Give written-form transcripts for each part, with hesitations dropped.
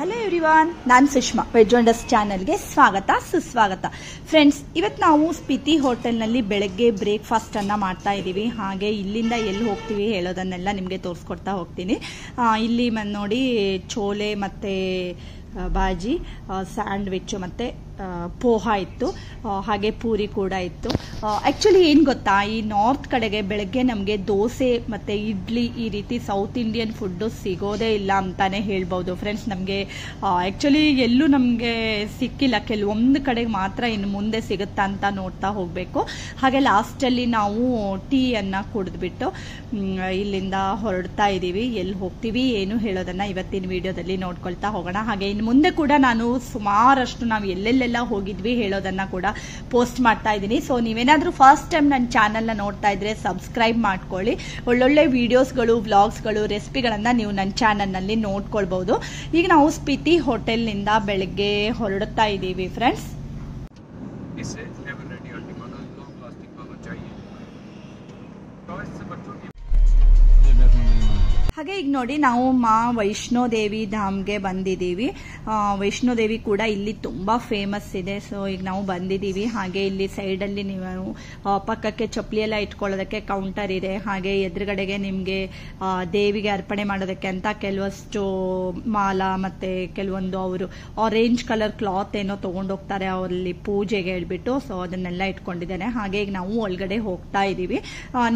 Hello everyone, ನಾನು Sushma. Veg wonders ಚಾನಲ್ಗೆ ಸ್ವಾಗತ ಸುಸ್ವಾಗತ. ಫ್ರೆಂಡ್ಸ್, ಇವತ್ತು ನಾವು ಸ್ಪಿತಿ ಹೋಟೆಲ್ನಲ್ಲಿ ಬೆಳಗ್ಗೆ ಬ್ರೇಕ್ಫಾಸ್ಟನ್ನು ಮಾಡ್ತಾ ಇದ್ದೀವಿ. ಹಾಗೆ ಇಲ್ಲಿಂದ ಎಲ್ಲಿ ಹೋಗ್ತೀವಿ ಹೇಳೋದನ್ನೆಲ್ಲ ನಿಮಗೆ ತೋರಿಸ್ಕೊಡ್ತಾ ಹೋಗ್ತೀನಿ. ಇಲ್ಲಿ ನೋಡಿ, ಚೋಲೆ ಮತ್ತು ಬಾಜಿ, ಸ್ಯಾಂಡ್ವಿಚ್ಚು ಮತ್ತು ಪೋಹ ಇತ್ತು, ಹಾಗೆ ಪೂರಿ ಕೂಡ ಇತ್ತು. ಆ್ಯಕ್ಚುಲಿ ಏನು ಗೊತ್ತಾ, ಈ ನಾರ್ತ್ ಕಡೆಗೆ ಬೆಳಗ್ಗೆ ನಮಗೆ ದೋಸೆ ಮತ್ತು ಇಡ್ಲಿ ಈ ರೀತಿ ಸೌತ್ ಇಂಡಿಯನ್ ಫುಡ್ಡು ಸಿಗೋದೇ ಇಲ್ಲ ಅಂತಲೇ ಹೇಳ್ಬೋದು ಫ್ರೆಂಡ್ಸ್. ನಮಗೆ ಆ್ಯಕ್ಚುಲಿ ಎಲ್ಲೂ ನಮಗೆ ಸಿಕ್ಕಿಲ್ಲ, ಕೆಲವೊಂದು ಕಡೆಗೆ ಮಾತ್ರ ಇನ್ನು ಮುಂದೆ ಸಿಗುತ್ತಾ ಅಂತ ನೋಡ್ತಾ ಹೋಗಬೇಕು. ಹಾಗೆ ಲಾಸ್ಟಲ್ಲಿ ನಾವು ಟೀಯನ್ನು ಕುಡಿದ್ಬಿಟ್ಟು ಇಲ್ಲಿಂದ ಹೊರಡ್ತಾ ಇದ್ದೀವಿ. ಎಲ್ಲಿ ಹೋಗ್ತೀವಿ ಏನು ಹೇಳೋದನ್ನು ಇವತ್ತಿನ ವಿಡಿಯೋದಲ್ಲಿ ನೋಡ್ಕೊಳ್ತಾ ಹೋಗೋಣ. ಹಾಗೆ ಇನ್ನು ಮುಂದೆ ಕೂಡ ನಾನು ಸುಮಾರಷ್ಟು ನಾವು ಎಲ್ಲೆಲ್ಲೆಲ್ಲ ಹೋಗಿದ್ವಿ ಹೇಳೋದನ್ನ ಕೂಡ ಪೋಸ್ಟ್ ಮಾಡ್ತಾ ಇದ್ದೀನಿ. ಸೊ ನೀವೇನಾದ್ರೂ ಫಸ್ಟ್ ಟೈಮ್ ನನ್ನ ಚಾನಲ್ನ ನೋಡ್ತಾ ಇದ್ರೆ ಸಬ್ಸ್ಕ್ರೈಬ್ ಮಾಡ್ಕೊಳ್ಳಿ. ಒಳ್ಳೊಳ್ಳೆ ವಿಡಿಯೋಸ್ಗಳು, ವ್ಲಾಗ್ಸ್ಗಳು, ರೆಸಿಪಿಗಳನ್ನ ನೀವು ನನ್ನ ಚಾನಲ್ನಲ್ಲಿ ನೋಡ್ಕೊಳ್ಬಹುದು. ಈಗ ನಾವು ಸ್ಪಿತಿ ಹೋಟೆಲ್ನಿಂದ ಬೆಳಗ್ಗೆ ಹೊರಡುತ್ತಾ ಇದ್ದೀವಿ ಫ್ರೆಂಡ್ಸ್. ಹಾಗೆ ಈಗ ನೋಡಿ, ನಾವು ಮಾ ವೈಷ್ಣೋದೇವಿ ಧಾಮ್ಗೆ ಬಂದಿದ್ದೀವಿ. ವೈಷ್ಣೋದೇವಿ ಕೂಡ ಇಲ್ಲಿ ತುಂಬಾ ಫೇಮಸ್ ಇದೆ. ಸೊ ಈಗ ನಾವು ಬಂದಿದ್ದೀವಿ. ಹಾಗೆ ಇಲ್ಲಿ ಸೈಡಲ್ಲಿ ನೀವು ಪಕ್ಕಕ್ಕೆ ಚಪ್ಪಲಿ ಎಲ್ಲ ಇಟ್ಕೊಳ್ಳೋದಕ್ಕೆ ಕೌಂಟರ್ ಇದೆ. ಹಾಗೆ ಎದುರುಗಡೆಗೆ ನಿಮಗೆ ದೇವಿಗೆ ಅರ್ಪಣೆ ಮಾಡೋದಕ್ಕೆ ಅಂತ ಕೆಲವಷ್ಟು ಮಾಲ ಮತ್ತೆ ಕೆಲವೊಂದು ಅವರು ಆರೆಂಜ್ ಕಲರ್ ಕ್ಲಾತ್ ಏನೋ ತಗೊಂಡೋಗ್ತಾರೆ ಅವರಲ್ಲಿ ಪೂಜೆಗೆ ಹೇಳ್ಬಿಟ್ಟು. ಸೊ ಅದನ್ನೆಲ್ಲ ಇಟ್ಕೊಂಡಿದ್ದೇನೆ. ಹಾಗೆ ಈಗ ನಾವು ಒಳಗಡೆ ಹೋಗ್ತಾ ಇದ್ದೀವಿ.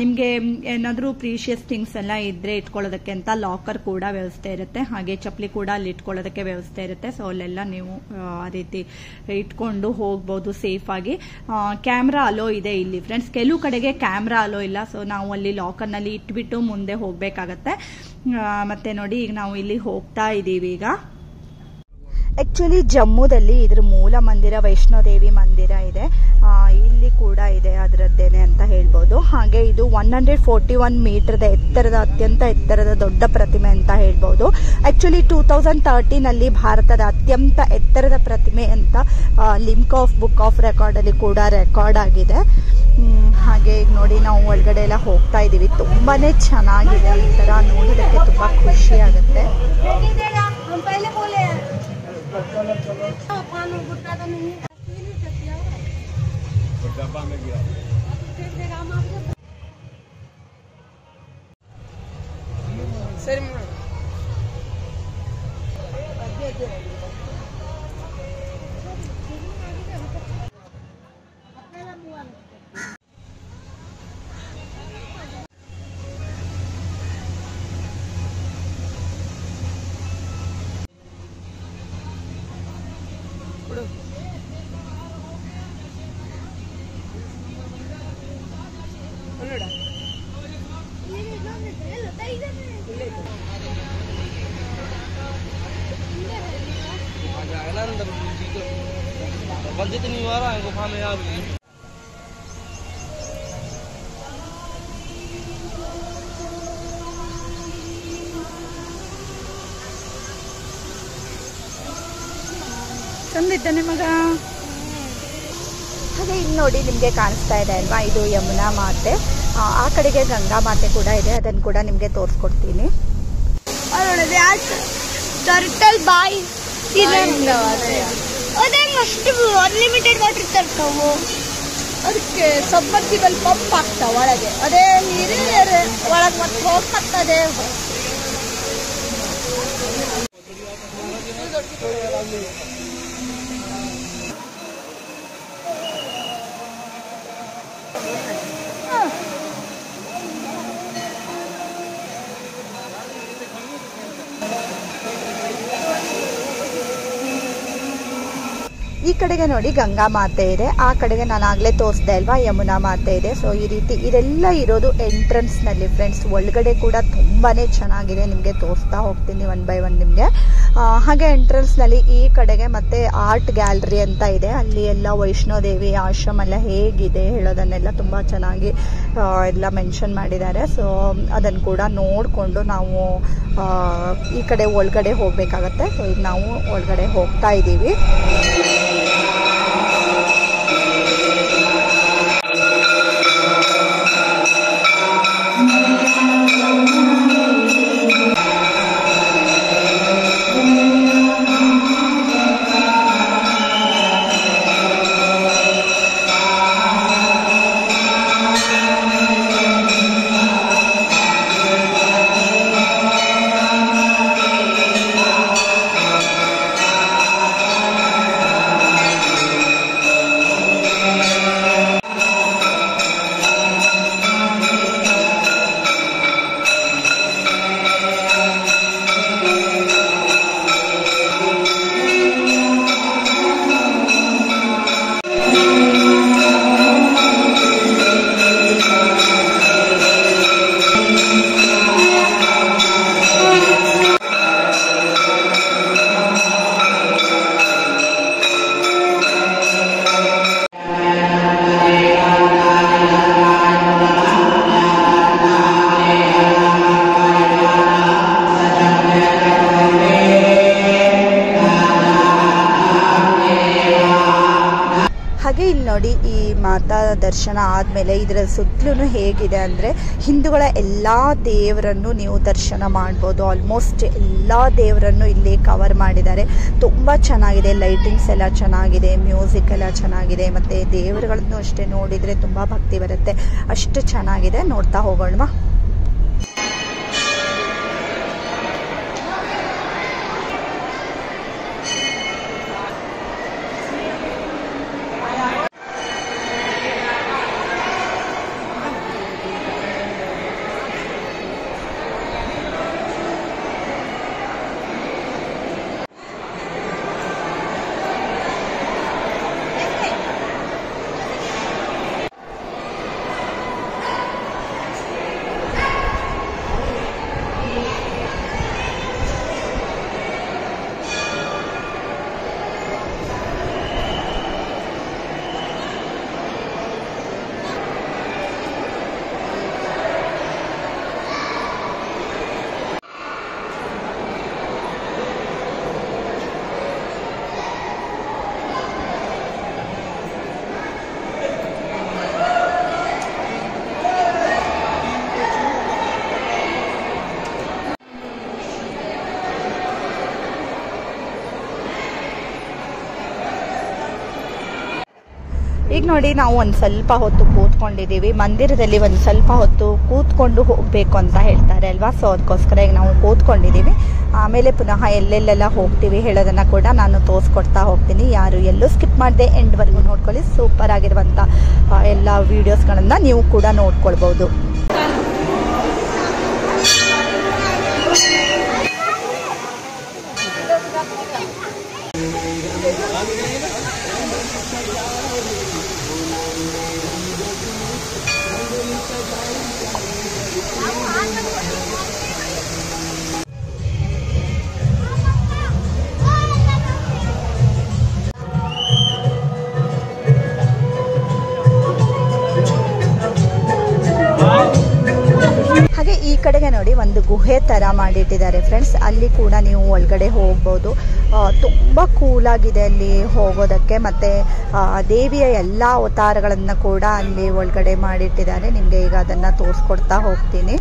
ನಿಮಗೆ ಏನಾದರೂ ಪ್ರೀಶಿಯಸ್ ಥಿಂಗ್ಸ್ ಎಲ್ಲ ಇದ್ರೆ ಇಟ್ಕೊಳ್ಳೋದಕ್ಕೆ ಅಂತ ಲಾಕರ್ ಕೂಡ ವ್ಯವಸ್ಥೆ ಇರುತ್ತೆ. ಹಾಗೆ ಚಪ್ಪಲಿ ಕೂಡ ಅಲ್ಲಿ ಇಟ್ಕೊಳ್ಳೋದಕ್ಕೆ ವ್ಯವಸ್ಥೆ ಇರುತ್ತೆ. ಸೊ ಅಲ್ಲೆಲ್ಲ ನೀವು ಆ ರೀತಿ ಇಟ್ಕೊಂಡು ಹೋಗ್ಬೋದು ಸೇಫ್ ಆಗಿ. ಕ್ಯಾಮ್ರಾ ಅಲೋ ಇದೆ ಇಲ್ಲಿ ಫ್ರೆಂಡ್ಸ್. ಕೆಲವು ಕಡೆಗೆ ಕ್ಯಾಮ್ರಾ ಅಲೋ ಇಲ್ಲ. ಸೊ ನಾವು ಅಲ್ಲಿ ಲಾಕರ್ನಲ್ಲಿ ಇಟ್ಬಿಟ್ಟು ಮುಂದೆ ಹೋಗ್ಬೇಕಾಗತ್ತೆ. ಮತ್ತೆ ನೋಡಿ, ಈಗ ನಾವು ಇಲ್ಲಿ ಹೋಗ್ತಾ ಇದ್ದೀವಿ. ಈಗ ಆಕ್ಚುಲಿ ಜಮ್ಮುದಲ್ಲಿ ಇದ್ರ ಮೂಲ ಮಂದಿರ ವೈಷ್ಣೋದೇವಿ ಮಂದಿರ ಇದೆ. ಇಲ್ಲಿ ಕೂಡ ಇದೆ ಅದರದ್ದೇನೆ ಅಂತ ಹೇಳ್ಬೋದು. ಹಾಗೆ ಇದು 141 ಮೀಟರ್ದ ಎತ್ತರದ ಅತ್ಯಂತ ಎತ್ತರದ ದೊಡ್ಡ ಪ್ರತಿಮೆ ಅಂತ ಹೇಳ್ಬೋದು. ಆಕ್ಚುಲಿ 2013 ಭಾರತದ ಅತ್ಯಂತ ಎತ್ತರದ ಪ್ರತಿಮೆ ಅಂತ Limca of book of record ಅಲ್ಲಿ ಕೂಡ ರೆಕಾರ್ಡ್ ಆಗಿದೆ. ಹಾಗೆ ಈಗ ನೋಡಿ, ನಾವು ಒಳಗಡೆ ಎಲ್ಲ ಹೋಗ್ತಾ ಇದೀವಿ. ತುಂಬಾನೇ ಚೆನ್ನಾಗಿದೆ. ಈ ತರ ನೋಡೋದಕ್ಕೆ ತುಂಬಾ ಖುಷಿ ಆಗುತ್ತೆ. ಚಂದಿದ್ದಾನೆ ಮಗ. ಹಾಗೆ ಇಲ್ಲಿ ನೋಡಿ, ನಿಮಗೆ ಕಾಣಿಸ್ತಾ ಇದೆ ಅಲ್ವಾ, ಇದು ಯಮುನಾ ಮಾತೆ. ಆ ಕಡೆಗೆ ಗಂಗಾ ಮಾತೆ ಕೂಡ ಇದೆ. ಅದನ್ನು ಕೂಡ ನಿಮಗೆ ತೋರಿಸ್ಕೊಡ್ತೀನಿ. ಟರ್ಟಲ್ ಬಾಯ್ ಅನ್ಲಿಮಿಟೆಡ್ ವಾಟರ್ ತರ್ತಾವು. ಅದಕ್ಕೆ ಸಬ್ಮರ್ಸಿಬಲ್ ಪಂಪ್ ಆಗ್ತಾವ ಒಳಗೆ. ಅದೇ ನೀರಿನ ಒಳಗೆ ಮತ್ತೆ ಹೋಗ್ತದೆ. ಈ ಕಡೆಗೆ ನೋಡಿ ಗಂಗಾ ಮಾತೆ ಇದೆ. ಆ ಕಡೆಗೆ ನಾನು ಆಗಲೇ ತೋರಿಸ್ದೆ ಅಲ್ವಾ, ಯಮುನಾ ಮಾತೆ ಇದೆ. ಸೊ ಈ ರೀತಿ ಇದೆಲ್ಲ ಇರೋದು ಎಂಟ್ರೆನ್ಸ್ ನಲ್ಲಿ ಫ್ರೆಂಡ್ಸ್. ಒಳಗಡೆ ಕೂಡ ತುಂಬಾನೇ ಚೆನ್ನಾಗಿದೆ. ನಿಮಗೆ ತೋರಿಸ್ತಾ ಹೋಗ್ತೀನಿ ಒನ್ ಬೈ ಒನ್ ನಿಮಗೆ. ಹಾಗೆ ಎಂಟ್ರೆನ್ಸ್ ನಲ್ಲಿ ಈ ಕಡೆಗೆ ಮತ್ತೆ ಆರ್ಟ್ ಗ್ಯಾಲರಿ ಅಂತ ಇದೆ. ಅಲ್ಲಿ ಎಲ್ಲ ವೈಷ್ಣೋದೇವಿ ಆಶ್ರಮ ಎಲ್ಲ ಹೇಗಿದೆ ಹೇಳೋದನ್ನೆಲ್ಲ ತುಂಬಾ ಚೆನ್ನಾಗಿ ಎಲ್ಲ ಮೆನ್ಷನ್ ಮಾಡಿದ್ದಾರೆ. ಸೊ ಅದನ್ನು ಕೂಡ ನೋಡಿಕೊಂಡು ನಾವು ಈ ಕಡೆ ಒಳಗಡೆ ಹೋಗ್ಬೇಕಾಗತ್ತೆ. ಸೊ ಈಗ ನಾವು ಒಳಗಡೆ ಹೋಗ್ತಾ ಇದ್ದೀವಿ. ನೋಡಿ ಈ ಮಾತಾ ದರ್ಶನ ಆದಮೇಲೆ ಇದರ ಸುತ್ತಲೂ ಹೇಗಿದೆ ಅಂದರೆ ಹಿಂದೂಗಳ ಎಲ್ಲ ದೇವರನ್ನು ನೀವು ದರ್ಶನ ಮಾಡ್ಬೋದು. ಆಲ್ಮೋಸ್ಟ್ ಎಲ್ಲ ದೇವರನ್ನು ಇಲ್ಲಿ ಕವರ್ ಮಾಡಿದ್ದಾರೆ. ತುಂಬ ಚೆನ್ನಾಗಿದೆ, ಲೈಟಿಂಗ್ಸ್ ಎಲ್ಲ ಚೆನ್ನಾಗಿದೆ, ಮ್ಯೂಸಿಕ್ ಎಲ್ಲ ಚೆನ್ನಾಗಿದೆ, ಮತ್ತು ದೇವರುಗಳನ್ನು ಅಷ್ಟೇ ನೋಡಿದರೆ ತುಂಬ ಭಕ್ತಿ ಬರುತ್ತೆ, ಅಷ್ಟು ಚೆನ್ನಾಗಿದೆ. ನೋಡ್ತಾ ಹೋಗೋಣವಾ. ಈಗ ನೋಡಿ ನಾವು ಒಂದು ಸ್ವಲ್ಪ ಹೊತ್ತು ಕೂತ್ಕೊಂಡಿದ್ದೀವಿ. ಮಂದಿರದಲ್ಲಿ ಒಂದು ಸ್ವಲ್ಪ ಹೊತ್ತು ಕೂತ್ಕೊಂಡು ಹೋಗಬೇಕು ಅಂತ ಹೇಳ್ತಾರೆ ಅಲ್ವಾ, ಸೊ ಅದಕ್ಕೋಸ್ಕರ ಈಗ ನಾವು ಕೂತ್ಕೊಂಡಿದ್ದೀವಿ. ಆಮೇಲೆ ಪುನಃ ಎಲ್ಲೆಲ್ಲೆಲ್ಲ ಹೋಗ್ತೀವಿ ಹೇಳೋದನ್ನು ಕೂಡ ನಾನು ತೋರಿಸ್ಕೊಡ್ತಾ ಹೋಗ್ತೀನಿ. ಯಾರು ಎಲ್ಲೂ ಸ್ಕಿಪ್ ಮಾಡದೆ ಎಂಡ್ವರೆಗೂ ನೋಡ್ಕೊಳ್ಳಿ. ಸೂಪರ್ ಆಗಿರುವಂಥ ಎಲ್ಲ ವೀಡಿಯೋಸ್ಗಳನ್ನು ನೀವು ಕೂಡ ನೋಡ್ಕೊಳ್ಬೋದು. ಹಾಗೆ ಈ ಕಡೆಗೆ ನೋಡಿ ಒಂದು ಗುಹೆ ಥರ ಮಾಡಿಟ್ಟಿದ್ದಾರೆ ಫ್ರೆಂಡ್ಸ್. ಅಲ್ಲಿ ಕೂಡ ನೀವು ಒಳಗಡೆ ಹೋಗ್ಬೋದು. ತುಂಬ ಕೂಲಾಗಿದೆ ಅಲ್ಲಿ ಹೋಗೋದಕ್ಕೆ. ಮತ್ತು ದೇವಿಯ ಎಲ್ಲ ಅವತಾರಗಳನ್ನು ಕೂಡ ಅಲ್ಲಿ ಒಳಗಡೆ ಮಾಡಿಟ್ಟಿದ್ದಾರೆ. ನಿಮಗೆ ಈಗ ಅದನ್ನು ತೋರಿಸ್ಕೊಡ್ತಾ ಹೋಗ್ತೀನಿ.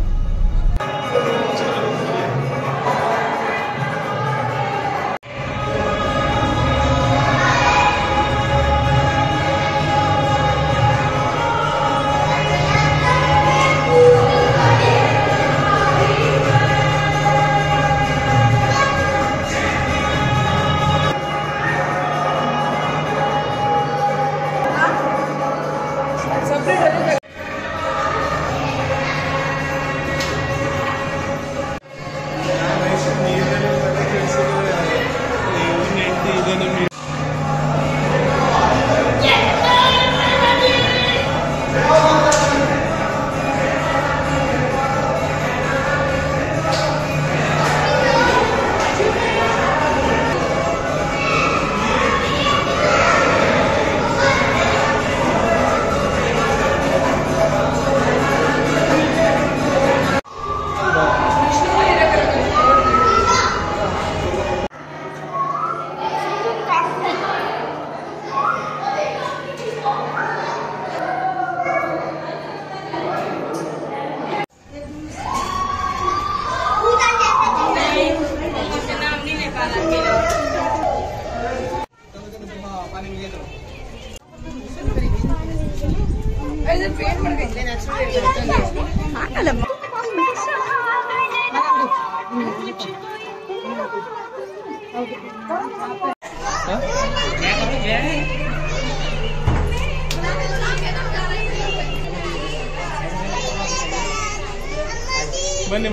ಬನ್ನಿ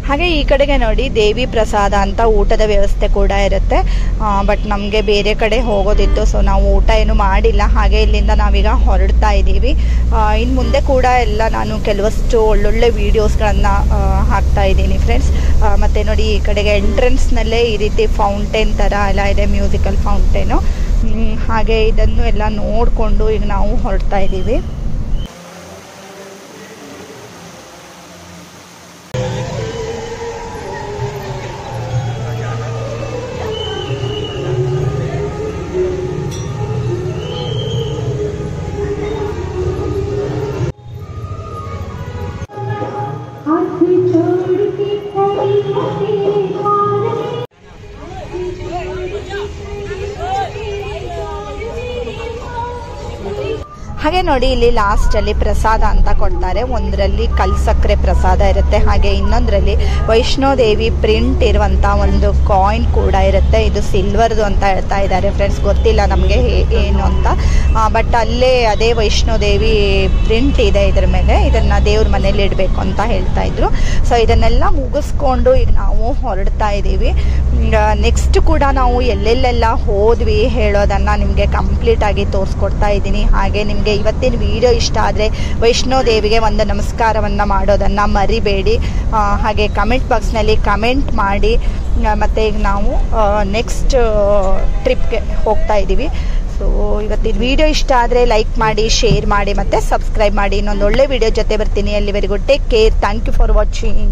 ಹಾಗೆ ಈ ಕಡೆಗೆ ನೋಡಿ ದೇವಿ ಪ್ರಸಾದ ಅಂತ ಊಟದ ವ್ಯವಸ್ಥೆ ಕೂಡ ಇರುತ್ತೆ. ಬಟ್ ನಮಗೆ ಬೇರೆ ಕಡೆ ಹೋಗೋದಿತ್ತು, ಸೊ ನಾವು ಊಟ ಏನು ಮಾಡಿಲ್ಲ. ಹಾಗೆ ಇಲ್ಲಿಂದ ನಾವೀಗ ಹೊರಡ್ತಾ ಇದ್ದೀವಿ. ಇನ್ನು ಮುಂದೆ ಕೂಡ ಎಲ್ಲ ನಾನು ಕೆಲವಷ್ಟು ಒಳ್ಳೊಳ್ಳೆ ವೀಡಿಯೋಸ್ಗಳನ್ನು ಹಾಕ್ತಾ ಇದ್ದೀನಿ ಫ್ರೆಂಡ್ಸ್. ಮತ್ತು ನೋಡಿ ಈ ಕಡೆಗೆ ಎಂಟ್ರೆನ್ಸ್ನಲ್ಲೇ ಈ ರೀತಿ ಫೌಂಟೇನ್ ಥರ ಎಲ್ಲ ಇದೆ, ಮ್ಯೂಸಿಕಲ್ ಫೌಂಟೇನು. ಹಾಗೆ ಇದನ್ನು ಎಲ್ಲ ನೋಡಿಕೊಂಡು ಈಗ ನಾವು ಹೊರಡ್ತಾ ಇದ್ದೀವಿ. ಹಾಗೆ ನೋಡಿ ಇಲ್ಲಿ ಲಾಸ್ಟಲ್ಲಿ ಪ್ರಸಾದ ಅಂತ ಕೊಡ್ತಾರೆ. ಒಂದರಲ್ಲಿ ಕಲ್ಸಕ್ಕರೆ ಪ್ರಸಾದ ಇರುತ್ತೆ, ಹಾಗೆ ಇನ್ನೊಂದರಲ್ಲಿ ವೈಷ್ಣೋದೇವಿ ಪ್ರಿಂಟ್ ಇರುವಂಥ ಒಂದು ಕಾಯಿನ್ ಕೂಡ ಇರುತ್ತೆ. ಇದು ಸಿಲ್ವರ್ದು ಅಂತ ಹೇಳ್ತಾ ಇದ್ದಾರೆ ಫ್ರೆಂಡ್ಸ್, ಗೊತ್ತಿಲ್ಲ ನಮಗೆ ಏನು ಅಂತ. ಬಟ್ ಅಲ್ಲೇ ಅದೇ ವೈಷ್ಣೋದೇವಿ ಪ್ರಿಂಟ್ ಇದೆ ಇದ್ರ ಮೇಲೆ, ಇದನ್ನು ದೇವ್ರ ಮನೇಲಿ ಇಡಬೇಕು ಅಂತ ಹೇಳ್ತಾ ಇದ್ರು. ಸೊ ಇದನ್ನೆಲ್ಲ ಮುಗಿಸ್ಕೊಂಡು ಈಗ ನಾವು ಹೊರಡ್ತಾ ಇದ್ದೀವಿ. ನೆಕ್ಸ್ಟ್ ಕೂಡ ನಾವು ಎಲ್ಲೆಲ್ಲೆಲ್ಲ ಹೋದ್ವಿ ಹೇಳೋದನ್ನು ನಿಮಗೆ ಕಂಪ್ಲೀಟಾಗಿ ತೋರಿಸ್ಕೊಡ್ತಾ ಇದ್ದೀನಿ. ಹಾಗೆ ನಿಮಗೆ ಇವತ್ತಿನ ವಿಡಿಯೋ ಇಷ್ಟ ಆದರೆ ವೈಷ್ಣೋದೇವಿಗೆ ಒಂದು ನಮಸ್ಕಾರವನ್ನು ಮಾಡೋದನ್ನು ಮರಿಬೇಡಿ. ಹಾಗೆ ಕಮೆಂಟ್ ಬಾಕ್ಸ್ನಲ್ಲಿ ಕಮೆಂಟ್ ಮಾಡಿ. ಮತ್ತು ಈಗ ನಾವು ನೆಕ್ಸ್ಟ್ ಟ್ರಿಪ್ಗೆ ಹೋಗ್ತಾ ಇದ್ದೀವಿ. ಸೊ ಇವತ್ತಿನ ವಿಡಿಯೋ ಇಷ್ಟ ಆದರೆ ಲೈಕ್ ಮಾಡಿ, ಶೇರ್ ಮಾಡಿ ಮತ್ತು ಸಬ್ಸ್ಕ್ರೈಬ್ ಮಾಡಿ. ಇನ್ನೊಂದು ಒಳ್ಳೆ ವಿಡಿಯೋ ಜೊತೆ ಬರ್ತೀನಿ. ಅಲ್ಲಿವರೆಗೂ take care. Thank you for watching.